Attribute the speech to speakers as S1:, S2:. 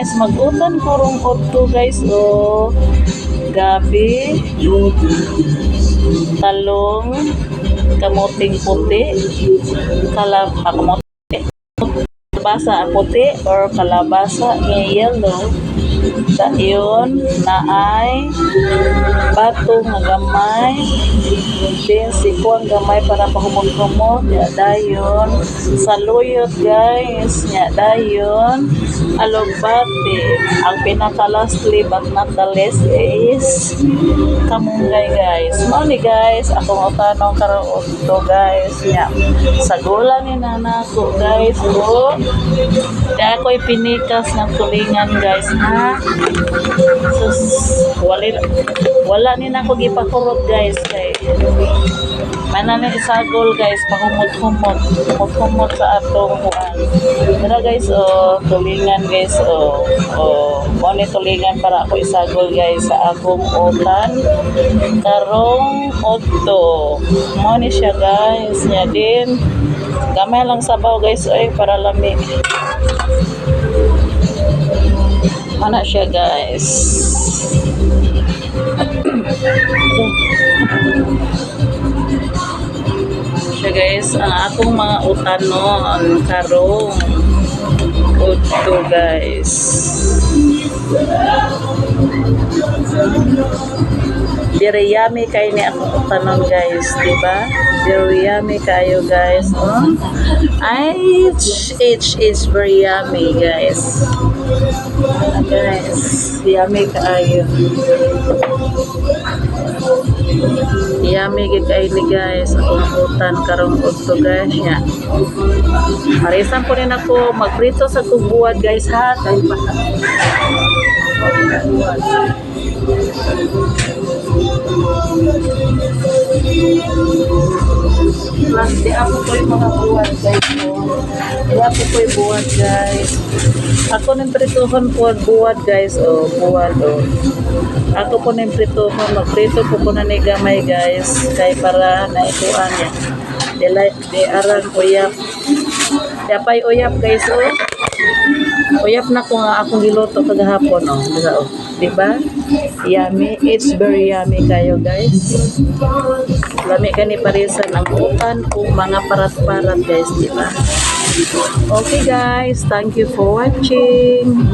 S1: guys, mag-utan kurong otto guys. O gabi, talong, kamuting puti, kalabasa puti or kalabasa yellow. Dayon na ay bato nga gamay, din sikuang gamay para pahumog-humog. Ya dayon saluyot guys, ya dayon alugbati. Ang pinaka-lastly but not the least is kamunggay guys. Mao ni guys akong utanong karon to guys. Ya sagulan ni nanako guys. O kaya ako'y pinikas ng tulingan guys ha. Sus, wala ni na ako gipakurot guys kay mana ni isagol guys pahumot sa atong kuan. Tara guys tulingan guys mo ni tulingan para ako isagol guys sa akong utan karong otto. Mo ni siya guys nya din gamay lang sabaw guys ay para lamig. Mana siya guys. Siya guys ang akong mga utanon karong otto guys. Very yummy kayo ni akong utanon guys, diba? Very yummy kayo guys. It's very yummy guys. Guys, yummy kayo. Yummy kayo ni guys. Akong utan karong otto guys nya. Marisan po rin ako magprito sa kubuad guys ha. Kaya pa. Plus, di ako po yung mga buwan guys. Di ako po yung buwan guys. Ako nang prituhan po buwan guys. Buwan ako po nang prituhan. Magprito po na ni gamay guys. Kay para naikuan niya. Di arang uyap. Di apay uyap guys. Uyap na ko nga akong giluto kagahapon. Diba? Yummy. It's very yummy kayo guys. Lami ka ni parisan ang utan kung mga parat-parat guys, diba? Okay guys, thank you for watching.